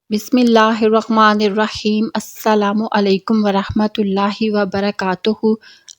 بسم اللہ الرحمن الرحیم۔ السلام علیکم ورحمۃ اللہ وبرکاتہ۔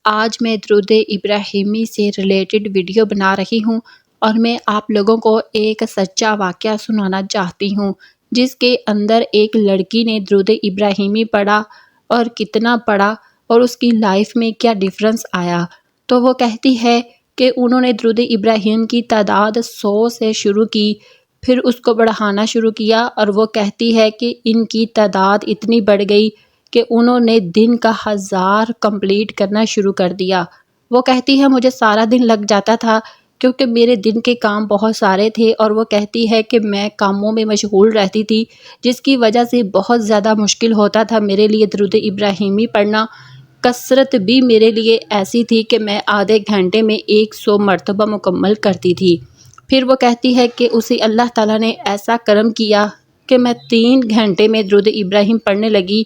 آج میں درود ابراہیمی سے ریلیٹڈ ویڈیو بنا رہی ہوں اور میں آپ لوگوں کو ایک سچا واقعہ سنانا چاہتی ہوں جس کے اندر ایک لڑکی نے درود ابراہیمی پڑھا اور کتنا پڑھا اور اس کی لائف میں کیا ڈیفرنس آیا۔ تو وہ کہتی ہے کہ انہوں نے درود ابراہیم کی تعداد 100 سے شروع کی، پھر اس کو بڑھانا شروع کیا اور وہ کہتی ہے کہ ان کی تعداد اتنی بڑھ گئی کہ انہوں نے دن کا 1000 کمپلیٹ کرنا شروع کر دیا۔ وہ کہتی ہے مجھے سارا دن لگ جاتا تھا کیونکہ میرے دن کے کام بہت سارے تھے، اور وہ کہتی ہے کہ میں کاموں میں مشغول رہتی تھی جس کی وجہ سے بہت زیادہ مشکل ہوتا تھا میرے لیے درود ابراہیمی پڑھنا۔ کثرت بھی میرے لیے ایسی تھی کہ میں آدھے گھنٹے میں 100 مرتبہ مکمل کرتی تھی۔ پھر وہ کہتی ہے کہ اسے اللہ تعالیٰ نے ایسا کرم کیا کہ میں 3 گھنٹے میں درود ابراہیم پڑھنے لگی،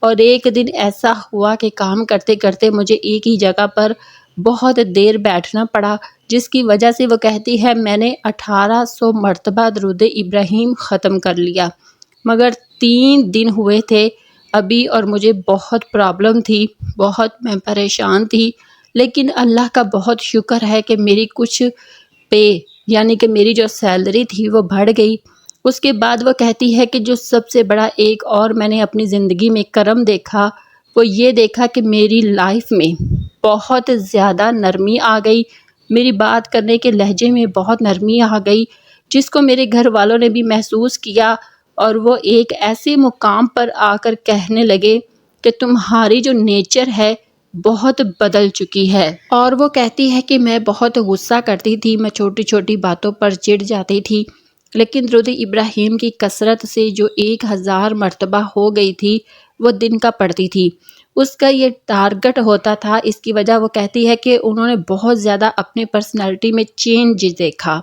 اور ایک دن ایسا ہوا کہ کام کرتے کرتے مجھے ایک ہی جگہ پر بہت دیر بیٹھنا پڑا، جس کی وجہ سے وہ کہتی ہے میں نے 1800 مرتبہ درود ابراہیم ختم کر لیا، مگر 3 دن ہوئے تھے ابھی اور مجھے بہت پرابلم تھی، بہت میں پریشان تھی، لیکن اللہ کا بہت شکر ہے کہ میری کچھ پے یعنی کہ میری جو سیلری تھی وہ بڑھ گئی۔ اس کے بعد وہ کہتی ہے کہ جو سب سے بڑا ایک اور میں نے اپنی زندگی میں کرم دیکھا وہ یہ دیکھا کہ میری لائف میں بہت زیادہ نرمی آ گئی، میری بات کرنے کے لہجے میں بہت نرمی آ گئی، جس کو میرے گھر والوں نے بھی محسوس کیا، اور وہ ایک ایسے مقام پر آ کر کہنے لگے کہ تمہاری جو نیچر ہے بہت بدل چکی ہے۔ اور وہ کہتی ہے کہ میں بہت غصہ کرتی تھی، میں چھوٹی چھوٹی باتوں پر چڑ جاتی تھی، لیکن درود ابراہیم کی کثرت سے جو 1000 مرتبہ ہو گئی تھی وہ دن کا پڑھتی تھی۔ اس کا یہ ٹارگٹ ہوتا تھا۔ اس کی وجہ وہ کہتی ہے کہ انہوں نے بہت زیادہ اپنے پرسنالٹی میں چینج دیکھا،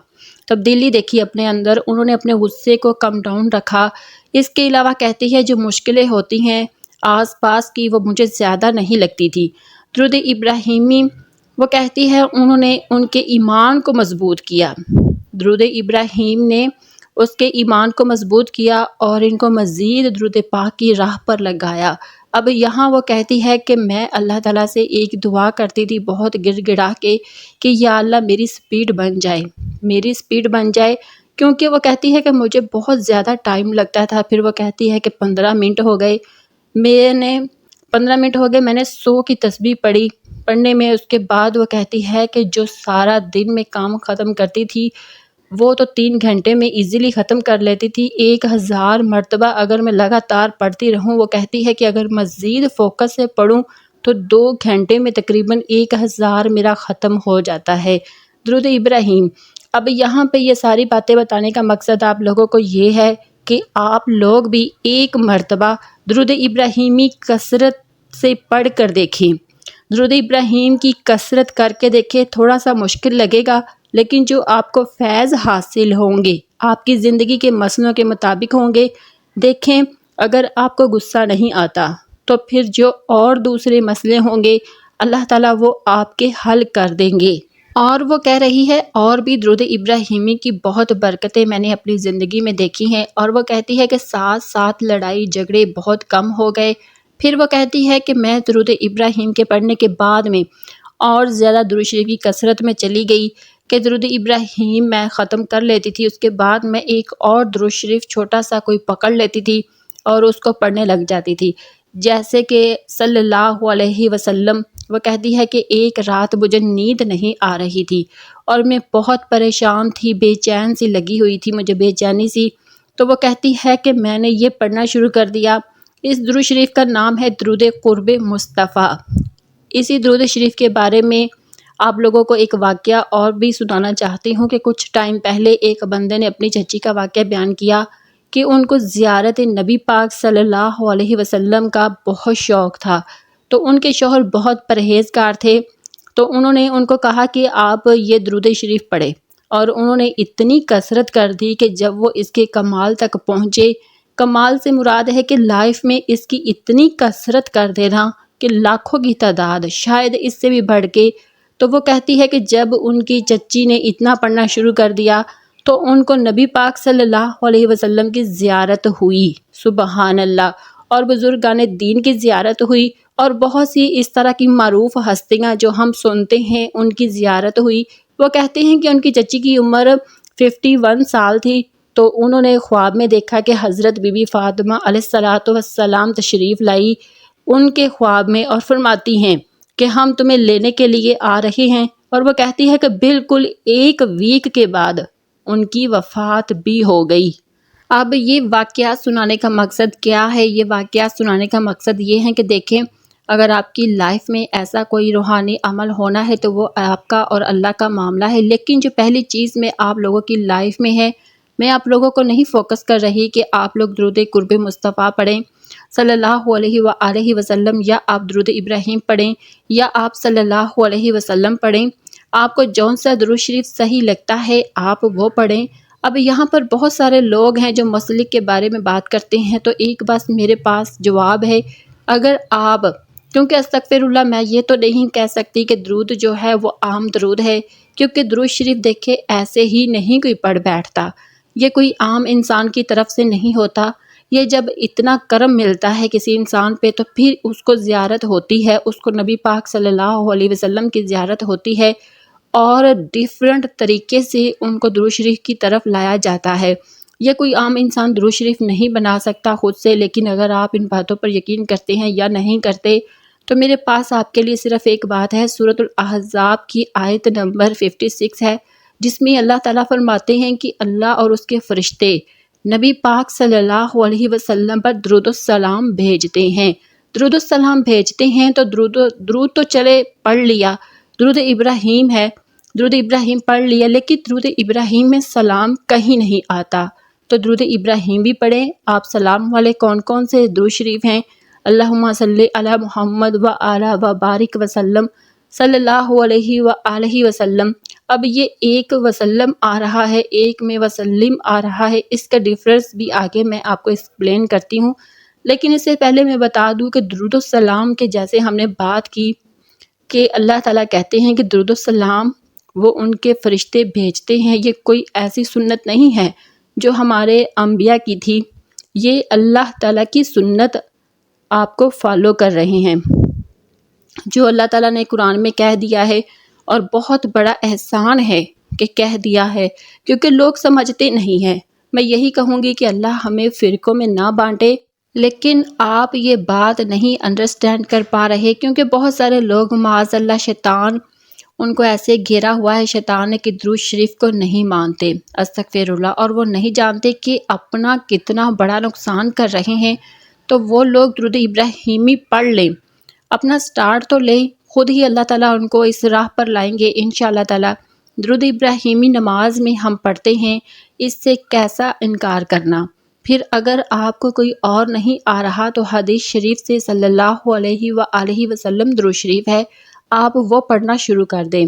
تبدیلی دیکھی اپنے اندر، انہوں نے اپنے غصے کو کم ڈاؤن رکھا۔ اس کے علاوہ کہتی ہے جو مشکلیں ہوتی ہیں آس پاس کی وہ مجھے زیادہ نہیں لگتی تھی۔ درود ابراہیمی وہ کہتی ہے انہوں نے ان کے ایمان کو مضبوط کیا، درود ابراہیم نے اس کے ایمان کو مضبوط کیا اور ان کو مزید درود پاک کی راہ پر لگایا۔ اب یہاں وہ کہتی ہے کہ میں اللہ تعالیٰ سے ایک دعا کرتی تھی بہت گڑ گڑا کے کہ یا اللہ میری سپیڈ بن جائے، میری سپیڈ بن جائے، کیونکہ وہ کہتی ہے کہ مجھے بہت زیادہ ٹائم لگتا تھا۔ پھر وہ کہتی ہے کہ 15 منٹ ہو گئے، میں نے 100 کی تسبیح پڑھنے میں۔ اس کے بعد وہ کہتی ہے کہ جو سارا دن میں کام ختم کرتی تھی وہ تو 3 گھنٹے میں ایزیلی ختم کر لیتی تھی، 1000 مرتبہ اگر میں لگاتار پڑھتی رہوں، وہ کہتی ہے کہ اگر مزید فوکس سے پڑھوں تو 2 گھنٹے میں تقریباً 1000 میرا ختم ہو جاتا ہے درود ابراہیم۔ اب یہاں پہ یہ ساری باتیں بتانے کا مقصد آپ لوگوں کو یہ ہے کہ آپ لوگ بھی ایک مرتبہ درود ابراہیمی کثرت سے پڑھ کر دیکھیں، درود ابراہیم کی کثرت کر کے دیکھیں۔ تھوڑا سا مشکل لگے گا لیکن جو آپ کو فیض حاصل ہوں گے آپ کی زندگی کے مسئلوں کے مطابق ہوں گے۔ دیکھیں اگر آپ کو غصہ نہیں آتا تو پھر جو اور دوسرے مسئلے ہوں گے اللہ تعالیٰ وہ آپ کے حل کر دیں گے۔ اور وہ کہہ رہی ہے اور بھی درود ابراہیمی کی بہت برکتیں میں نے اپنی زندگی میں دیکھی ہیں، اور وہ کہتی ہے کہ ساتھ ساتھ لڑائی جھگڑے بہت کم ہو گئے۔ پھر وہ کہتی ہے کہ میں درود ابراہیم کے پڑھنے کے بعد میں اور زیادہ درود شریف کی کثرت میں چلی گئی کہ درود ابراہیم میں ختم کر لیتی تھی، اس کے بعد میں ایک اور درود شریف چھوٹا سا کوئی پکڑ لیتی تھی اور اس کو پڑھنے لگ جاتی تھی، جیسے کہ صلی اللہ علیہ وسلم۔ وہ کہتی ہے کہ ایک رات مجھے نیند نہیں آ رہی تھی اور میں بہت پریشان تھی، بے چین سی لگی ہوئی تھی، مجھے بے چینی سی، تو وہ کہتی ہے کہ میں نے یہ پڑھنا شروع کر دیا۔ اس درود شریف کا نام ہے درود قرب مصطفیٰ۔ اسی درود شریف کے بارے میں آپ لوگوں کو ایک واقعہ اور بھی سنانا چاہتی ہوں کہ کچھ ٹائم پہلے ایک بندے نے اپنی چچی کا واقعہ بیان کیا کہ ان کو زیارت نبی پاک صلی اللہ علیہ وسلم کا بہت شوق تھا، تو ان کے شوہر بہت پرہیزگار تھے، تو انہوں نے ان کو کہا کہ آپ یہ درود شریف پڑھیں، اور انہوں نے اتنی کثرت کر دی کہ جب وہ اس کے کمال تک پہنچے، کمال سے مراد ہے کہ لائف میں اس کی اتنی کثرت کر دینا کہ لاکھوں کی تعداد، شاید اس سے بھی بڑھ کے، تو وہ کہتی ہے کہ جب ان کی چچی نے اتنا پڑھنا شروع کر دیا تو ان کو نبی پاک صلی اللہ علیہ وسلم کی زیارت ہوئی، سبحان اللہ، اور بزرگان دین کی زیارت ہوئی، اور بہت سی اس طرح کی معروف ہستیاں جو ہم سنتے ہیں ان کی زیارت ہوئی۔ وہ کہتے ہیں کہ ان کی چچی کی عمر 51 سال تھی، تو انہوں نے خواب میں دیکھا کہ حضرت بی بی فاطمہ علیہ السلام تشریف لائی ان کے خواب میں، اور فرماتی ہیں کہ ہم تمہیں لینے کے لیے آ رہے ہیں، اور وہ کہتی ہے کہ بالکل 1 ویک کے بعد ان کی وفات بھی ہو گئی۔ اب یہ واقعات سنانے کا مقصد کیا ہے؟ یہ واقعات سنانے کا مقصد یہ ہے کہ دیکھیں، اگر آپ کی لائف میں ایسا کوئی روحانی عمل ہونا ہے تو وہ آپ کا اور اللہ کا معاملہ ہے، لیکن جو پہلی چیز میں آپ لوگوں کی لائف میں ہے، میں آپ لوگوں کو نہیں فوکس کر رہی کہ آپ لوگ درود قرب مصطفیٰ پڑھیں صلی اللہ علیہ وآلہ وسلم، یا آپ درود ابراہیم پڑھیں، یا آپ صلی اللہ علیہ وسلم پڑھیں۔ آپ کو جون سا درود شریف صحیح لگتا ہے آپ وہ پڑھیں۔ اب یہاں پر بہت سارے لوگ ہیں جو مسلک کے بارے میں بات کرتے ہیں، تو ایک بس میرے پاس جواب ہے، اگر آپ، کیونکہ استغفر اللہ، میں یہ تو نہیں کہہ سکتی کہ درود جو ہے وہ عام درود ہے، کیونکہ درود شریف دیکھے ایسے ہی نہیں کوئی پڑھ بیٹھتا، یہ کوئی عام انسان کی طرف سے نہیں ہوتا۔ یہ جب اتنا کرم ملتا ہے کسی انسان پہ تو پھر اس کو زیارت ہوتی ہے، اس کو نبی پاک صلی اللہ علیہ وسلم کی زیارت ہوتی ہے، اور ڈیفرنٹ طریقے سے ان کو درود شریف کی طرف لایا جاتا ہے۔ یہ کوئی عام انسان درود شریف نہیں بنا سکتا خود سے، لیکن اگر آپ ان باتوں پر یقین کرتے ہیں یا نہیں کرتے تو میرے پاس آپ کے لیے صرف ایک بات ہے، سورۃ الاحزاب کی آیت نمبر 56 ہے، جس میں اللہ تعالیٰ فرماتے ہیں کہ اللہ اور اس کے فرشتے نبی پاک صلی اللہ علیہ وسلم پر درود السلام بھیجتے ہیں۔ درود السلام بھیجتے ہیں تو درود تو چلے پڑھ لیا، درود ابراہیم ہے، درود ابراہیم پڑھ لیا، لیکن درود ابراہیم میں سلام کہیں نہیں آتا، تو درود ابراہیم بھی پڑھیں۔ آپ سلام والے کون کون سے درود شریف ہیں؟ اللہم صلی علی محمد و آلہ و بارک وسلم صلی اللہ علیہ وآلہ وسلم۔ اب یہ ایک وسلم آ رہا ہے، ایک میں وسلم آ رہا ہے، اس کا ڈیفرنس بھی آگے میں آپ کو ایکسپلین کرتی ہوں، لیکن اس سے پہلے میں بتا دوں کہ درود السلام کے جیسے ہم نے بات کی کہ اللہ تعالیٰ کہتے ہیں کہ درود السلام وہ ان کے فرشتے بھیجتے ہیں، یہ کوئی ایسی سنت نہیں ہے جو ہمارے انبیاء کی تھی، یہ اللہ تعالیٰ کی سنت آپ کو فالو کر رہے ہیں، جو اللہ تعالیٰ نے قرآن میں کہہ دیا ہے، اور بہت بڑا احسان ہے کہ کہہ دیا ہے، کیونکہ لوگ سمجھتے نہیں ہیں۔ میں یہی کہوں گی کہ اللہ ہمیں فرقوں میں نہ بانٹے، لیکن آپ یہ بات نہیں انڈرسٹینڈ کر پا رہے، کیونکہ بہت سارے لوگ معاذ اللہ شیطان ان کو ایسے گھیرا ہوا ہے شیطان نے کہ درود شریف کو نہیں مانتے، استغفر اللہ، اور وہ نہیں جانتے کہ اپنا کتنا بڑا نقصان کر رہے ہیں۔ تو وہ لوگ درود ابراہیمی پڑھ لیں، اپنا سٹارٹ تو لیں، خود ہی اللہ تعالیٰ ان کو اس راہ پر لائیں گے انشاءاللہ تعالیٰ۔ درود ابراہیمی نماز میں ہم پڑھتے ہیں، اس سے کیسا انکار کرنا۔ پھر اگر آپ کو کوئی اور نہیں آ رہا تو حدیث شریف سے صلی اللہ علیہ وآلہ وسلم درود شریف ہے، آپ وہ پڑھنا شروع کر دیں۔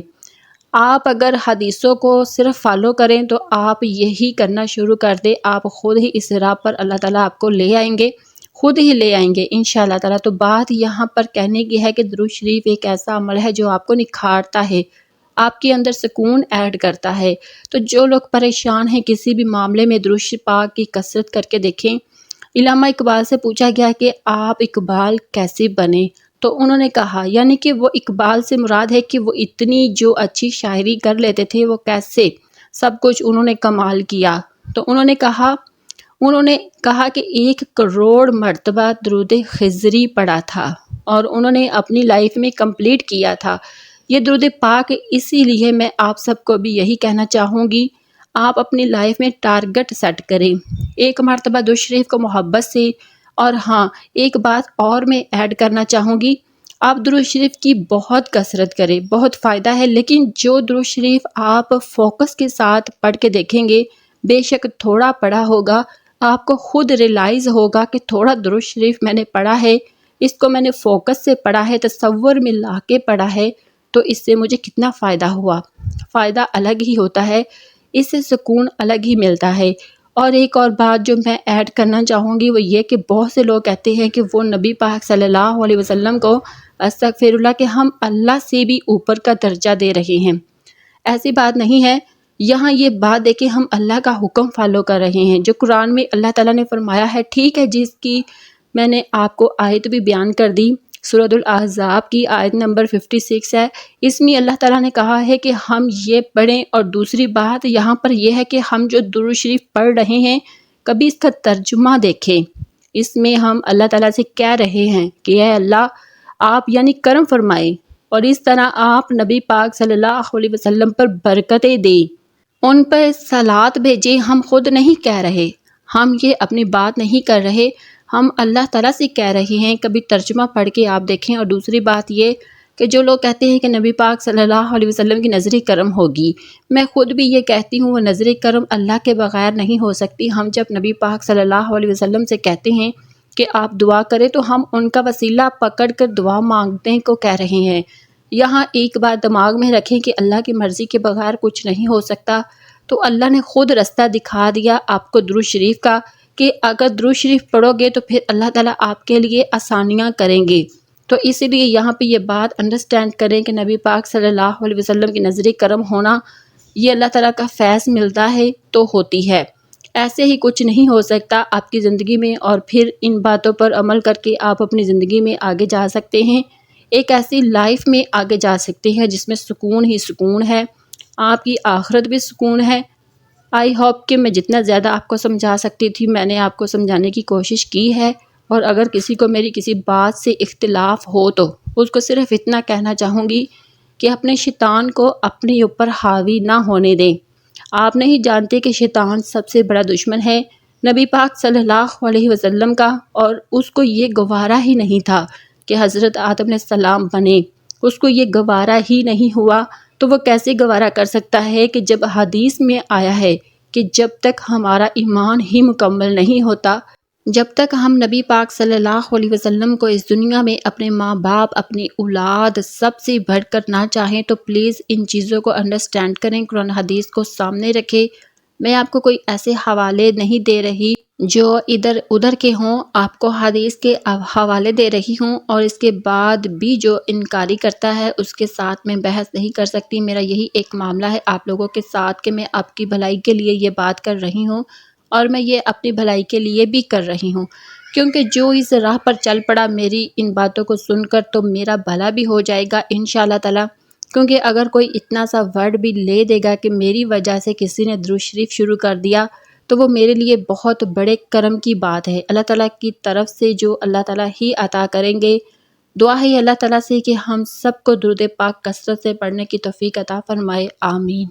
آپ اگر حدیثوں کو صرف فالو کریں تو آپ یہی کرنا شروع کر دیں، آپ خود ہی اس راہ پر اللہ تعالیٰ آپ کو لے آئیں گے، خود ہی لے آئیں گے انشاءاللہ تعالیٰ۔ تو بات یہاں پر کہنے کی ہے کہ درود شریف ایک ایسا عمل ہے جو آپ کو نکھارتا ہے، آپ کے اندر سکون ایڈ کرتا ہے۔ تو جو لوگ پریشان ہیں کسی بھی معاملے میں، درود پاک کی کثرت کر کے دیکھیں۔ علامہ اقبال سے پوچھا گیا کہ آپ اقبال کیسے بنے، تو انہوں نے کہا، یعنی کہ وہ اقبال سے مراد ہے کہ وہ اتنی جو اچھی شاعری کر لیتے تھے، وہ کیسے سب کچھ انہوں نے کمال کیا۔ تو انہوں نے کہا کہ 1 کروڑ مرتبہ درود خضری پڑھا تھا، اور انہوں نے اپنی لائف میں کمپلیٹ کیا تھا یہ درود پاک۔ اسی لیے میں آپ سب کو بھی یہی کہنا چاہوں گی، آپ اپنی لائف میں ٹارگٹ سیٹ کریں، 1 مرتبہ درود شریف کو محبت سے۔ اور ہاں، ایک بات اور میں ایڈ کرنا چاہوں گی، آپ درود شریف کی بہت کثرت کریں، بہت فائدہ ہے، لیکن جو درود شریف آپ فوکس کے ساتھ پڑھ کے دیکھیں گے، بے شک تھوڑا پڑھا ہوگا، آپ کو خود ریلائز ہوگا کہ تھوڑا درود شریف میں نے پڑھا ہے، اس کو میں نے فوکس سے پڑھا ہے، تصور میں لا کے پڑھا ہے، تو اس سے مجھے کتنا فائدہ ہوا۔ فائدہ الگ ہی ہوتا ہے، اس سے سکون الگ ہی ملتا ہے۔ اور ایک اور بات جو میں ایڈ کرنا چاہوں گی وہ یہ کہ بہت سے لوگ کہتے ہیں کہ وہ نبی پاک صلی اللہ علیہ وسلم کو استغفر اللہ کہ ہم اللہ سے بھی اوپر کا درجہ دے رہے ہیں۔ ایسی بات نہیں ہے، یہاں یہ بات ہے کہ ہم اللہ کا حکم فالو کر رہے ہیں جو قرآن میں اللہ تعالیٰ نے فرمایا ہے، ٹھیک ہے، جس کی میں نے آپ کو آیت بھی بیان کر دی، سورۃ الاحزاب کی آیت نمبر 56 ہے۔ اس میں اللہ تعالیٰ نے کہا ہے کہ ہم یہ پڑھیں، اور دوسری بات یہاں پر یہ ہے کہ ہم جو درود شریف پڑھ رہے ہیں کبھی اس کا ترجمہ دیکھیں۔ اس میں ہم اللہ تعالیٰ سے کہہ رہے ہیں کہ اے اللہ آپ یعنی کرم فرمائے، اور اس طرح آپ نبی پاک صلی اللہ علیہ وسلم پر برکتیں دیں، ان پر صلوات بھیجیں۔ ہم خود نہیں کہہ رہے، ہم یہ اپنی بات نہیں کر رہے، ہم اللہ تعالیٰ سے کہہ رہے ہیں۔ کبھی ترجمہ پڑھ کے آپ دیکھیں۔ اور دوسری بات یہ کہ جو لوگ کہتے ہیں کہ نبی پاک صلی اللہ علیہ وسلم کی نظر کرم ہوگی، میں خود بھی یہ کہتی ہوں وہ نظر کرم اللہ کے بغیر نہیں ہو سکتی۔ ہم جب نبی پاک صلی اللہ علیہ وسلم سے کہتے ہیں کہ آپ دعا کریں تو ہم ان کا وسیلہ پکڑ کر دعا مانگنے کو کہہ رہے ہیں۔ یہاں ایک بات دماغ میں رکھیں کہ اللہ کی مرضی کے بغیر کچھ نہیں ہو سکتا، تو اللہ نے خود رستہ دکھا دیا آپ کو درود شریف کا، کہ اگر درود شریف پڑھو گے تو پھر اللہ تعالیٰ آپ کے لیے آسانیاں کریں گے۔ تو اسی لیے یہاں پہ یہ بات انڈرسٹینڈ کریں کہ نبی پاک صلی اللہ علیہ وسلم کی نظر کرم ہونا یہ اللہ تعالیٰ کا فیض ملتا ہے تو ہوتی ہے، ایسے ہی کچھ نہیں ہو سکتا آپ کی زندگی میں۔ اور پھر ان باتوں پر عمل کر کے آپ اپنی زندگی میں آگے جا سکتے ہیں، ایک ایسی لائف میں آگے جا سکتے ہیں جس میں سکون ہی سکون ہے، آپ کی آخرت بھی سکون ہے۔ آئی ہوپ کہ میں جتنا زیادہ آپ کو سمجھا سکتی تھی میں نے آپ کو سمجھانے کی کوشش کی ہے، اور اگر کسی کو میری کسی بات سے اختلاف ہو تو اس کو صرف اتنا کہنا چاہوں گی کہ اپنے شیطان کو اپنے اوپر حاوی نہ ہونے دیں۔ آپ نہیں جانتے کہ شیطان سب سے بڑا دشمن ہے نبی پاک صلی اللہ علیہ وسلم کا، اور اس کو یہ گوارا ہی نہیں تھا کہ حضرت آدم علیہ السلام بنے، اس کو یہ گوارا ہی نہیں ہوا، تو وہ کیسے گوارا کر سکتا ہے کہ جب حدیث میں آیا ہے کہ جب تک ہمارا ایمان ہی مکمل نہیں ہوتا، جب تک ہم نبی پاک صلی اللہ علیہ وسلم کو اس دنیا میں اپنے ماں باپ، اپنی اولاد سب سے بڑھ کر نہ چاہیں، تو پلیز ان چیزوں کو انڈرسٹینڈ کریں، قرآن حدیث کو سامنے رکھیں۔ میں آپ کو کوئی ایسے حوالے نہیں دے رہی جو ادھر ادھر کے ہوں، آپ کو حدیث کے حوالے دے رہی ہوں، اور اس کے بعد بھی جو انکاری کرتا ہے اس کے ساتھ میں بحث نہیں کر سکتی۔ میرا یہی ایک معاملہ ہے آپ لوگوں کے ساتھ کہ میں آپ کی بھلائی کے لیے یہ بات کر رہی ہوں، اور میں یہ اپنی بھلائی کے لیے بھی کر رہی ہوں، کیونکہ جو اس راہ پر چل پڑا میری ان باتوں کو سن کر تو میرا بھلا بھی ہو جائے گا انشاءاللہ تعالی۔ کیونکہ اگر کوئی اتنا سا ورڈ بھی لے دے گا کہ میری وجہ سے کسی نے درود شریف شروع کر دیا تو وہ میرے لیے بہت بڑے کرم کی بات ہے، اللہ تعالیٰ کی طرف سے جو اللہ تعالیٰ ہی عطا کریں گے۔ دعا ہے اللہ تعالیٰ سے کہ ہم سب کو درود پاک کثرت سے پڑھنے کی توفیق عطا فرمائے، آمین۔